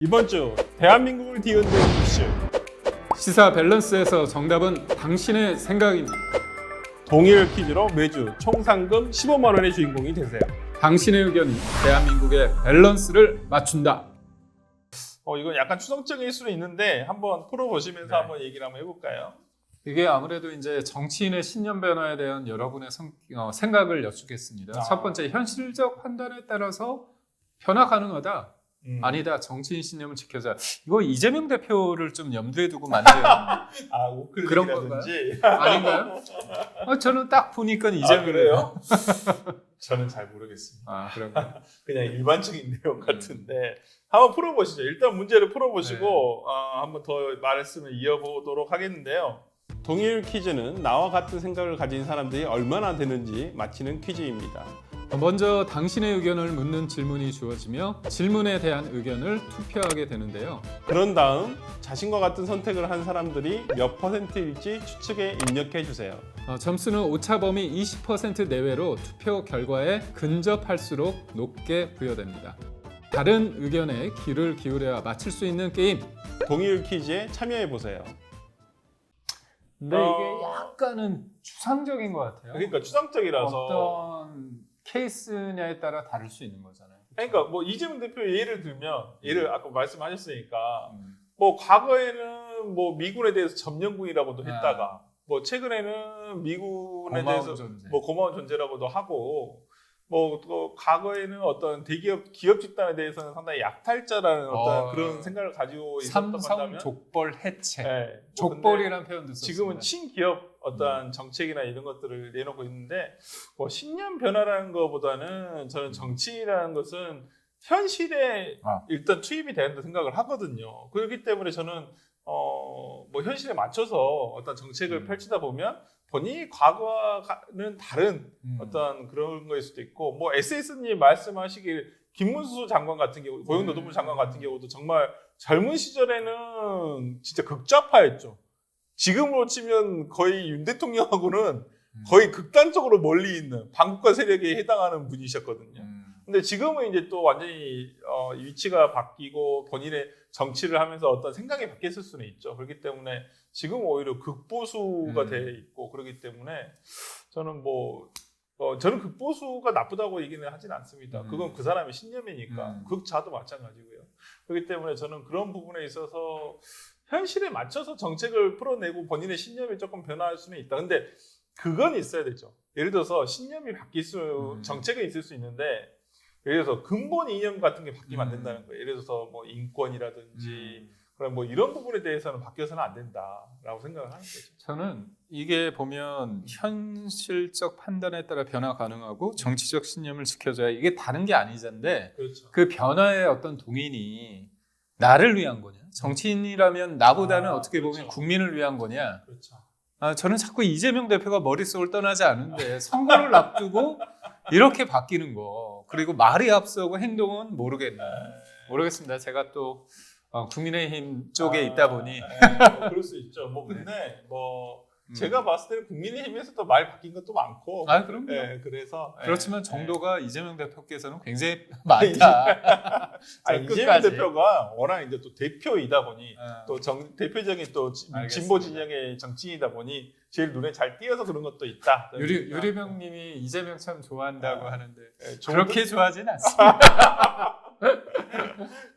이번 주 대한민국을 뒤흔든 이슈 시사 밸런스에서 정답은 당신의 생각입니다. 동일 퀴즈로 매주 총 상금 15만 원의 주인공이 되세요. 당신의 의견이 대한민국의 밸런스를 맞춘다. 이건 약간 추상적일 수는 있는데 한번 풀어보시면서 한번 얘기를 한번 해볼까요? 이게 아무래도 이제 정치인의 신념 변화에 대한 여러분의 생각을 여쭙겠습니다. 첫 번째, 현실적 판단에 따라서 변화 가능하다. 아니다. 정치인 신념을 지켜자. 이거 이재명 대표를 좀 염두에 두고 만든 그런 건가요? 아닌가요? 저는 딱 보니까 이재명. 그래요? 저는 잘 모르겠습니다. 그런가요? 그냥 일반적인 내용 같은데 한번 풀어보시죠. 일단 문제를 풀어보시고 한번 더 말씀을 이어보도록 하겠는데요. 동일 퀴즈는 나와 같은 생각을 가진 사람들이 얼마나 되는지 맞히는 퀴즈입니다. 먼저 당신의 의견을 묻는 질문이 주어지며 질문에 대한 의견을 투표하게 되는데요. 그런 다음 자신과 같은 선택을 한 사람들이 몇 %일지 추측에 입력해 주세요. 점수는 오차범위 20% 내외로 투표 결과에 근접할수록 높게 부여됩니다. 다른 의견에 귀를 기울여야 맞힐 수 있는 게임. 동일 퀴즈에 참여해 보세요. 근데 이게 약간은 추상적인 것 같아요. 그러니까 추상적이라서 어떤 케이스냐에 따라 다를 수 있는 거잖아요. 그렇죠? 그러니까 뭐 이재명 대표 예를 들면 아까 말씀하셨으니까 뭐 과거에는 뭐 미군에 대해서 점령군이라고도 했다가 뭐 최근에는 미군에 대해서 뭐 고마운 존재라고도 하고 뭐 또 과거에는 어떤 대기업 기업 집단에 대해서는 상당히 약탈자라는 어떤 그런 생각을 가지고 있었던 삼성 건다면 족벌 해체. 네, 족벌이라는 표현도 썼습니다. 지금은 친기업 어떤 정책이나 이런 것들을 내놓고 있는데 뭐 신념 변화라는 것보다는 저는 정치라는 것은 현실에 일단 투입이 된다고 생각을 하거든요. 그렇기 때문에 저는 뭐 현실에 맞춰서 어떤 정책을 펼치다 보면 본인이 과거와는 다른 어떤 그런 거일 수도 있고 뭐 SS님 말씀하시길 김문수 장관 같은 경우 고용노동부 장관 같은 경우도 정말 젊은 시절에는 진짜 극좌파였죠. 지금으로 치면 거의 윤 대통령하고는 거의 극단적으로 멀리 있는 반국가 세력에 해당하는 분이셨거든요. 근데 지금은 이제 또 완전히 위치가 바뀌고 본인의 정치를 하면서 어떤 생각이 바뀌었을 수는 있죠. 그렇기 때문에 지금 오히려 극보수가 돼 있고 그렇기 때문에 저는 저는 극보수가 나쁘다고 얘기는 하진 않습니다. 그건 그 사람의 신념이니까 극자도 마찬가지고요. 그렇기 때문에 저는 그런 부분에 있어서 현실에 맞춰서 정책을 풀어내고 본인의 신념이 조금 변화할 수는 있다. 근데 그건 있어야 되죠. 예를 들어서 신념이 바뀔 정책은 있을 수 있는데 예를 들어서 근본 이념 같은 게 바뀌면 안 된다는 거예요. 예를 들어서 뭐 인권이라든지 그런 뭐 이런 부분에 대해서는 바뀌어서는 안 된다라고 생각을 하는 거죠. 저는 이게 보면 현실적 판단에 따라 변화 가능하고 정치적 신념을 지켜줘야 이게 다른 게 아니잖데 그렇죠. 그 변화의 어떤 동인이 나를 위한 거냐? 정치인이라면 나보다는 어떻게 보면 그렇죠. 국민을 위한 거냐? 그렇죠. 저는 자꾸 이재명 대표가 머릿속을 떠나지 않은데 선거를 앞두고 이렇게 바뀌는 거 그리고 말이 앞서고 행동은 모르겠습니다. 제가 또 국민의힘 쪽에 있다 보니 그럴 수 있죠. 뭐 근데 제가 봤을 때는 국민의힘에서도 말 바뀐 것도 많고 그럼요. 네, 그래서 그렇지만 정도가 이재명 대표께서는 굉장히 많다. 이재명 대표가 워낙 이제 또 대표이다 보니 또 대표적인 또 진보 진영의 정치인이다 보니 제일 눈에 잘 띄어서 그런 것도 있다. 유리병님이 이재명 참 좋아한다고 하는데 그렇게 좋아하진 않습니다.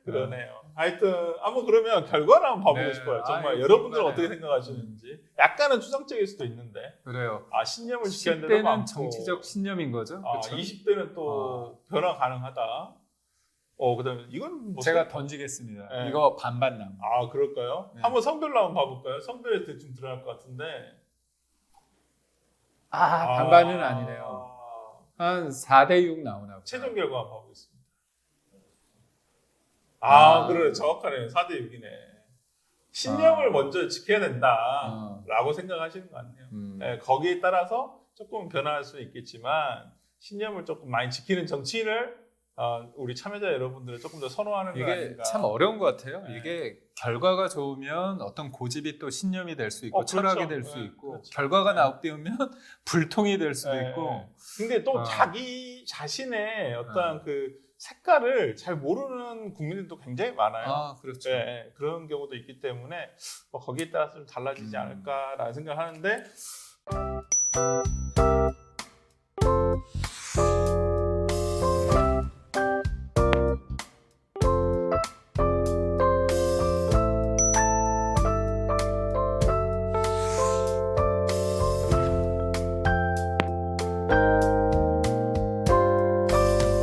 그러네요. 하여튼 한번 그러면 결과를 한번 봐보고 싶어요. 정말 여러분들은 어떻게 생각하시는지. 약간은 추상적일 수도 있는데. 그래요. 신념을 지켜야 되는 데도 많고. 10대는 정치적 신념인 거죠. 그렇죠? 20대는 또 변화 가능하다. 그다음에 이건 제가 던지겠습니다. 이거 반반 남. 그럴까요? 네. 한번 성별로 한번 봐볼까요? 성별에 대충 들어갈 것 같은데. 반반은 아니네요. 한 4대6 나오나 보다. 최종 결과 한번 봐보겠습니다. 그래 정확하네요. 4대 6이네. 신념을 먼저 지켜야 된다라고 생각하시는 것 같네요. 네, 거기에 따라서 조금 변화할 수는 있겠지만 신념을 조금 많이 지키는 정치인을 우리 참여자 여러분들은 조금 더 선호하는 거 이게 아닌가. 참 어려운 것 같아요. 네. 이게 결과가 좋으면 어떤 고집이 또 신념이 될 수 있고 그렇죠. 철학이 될 수 네, 있고 그렇죠. 결과가 나쁘면 불통이 될 수도 네. 있고. 근데 또 자기 자신의 어떤 그 색깔을 잘 모르는 국민들도 굉장히 많아요. 아, 그렇죠. 네, 그런 경우도 있기 때문에 뭐 거기에 따라서 좀 달라지지 않을까라는 생각을 하는데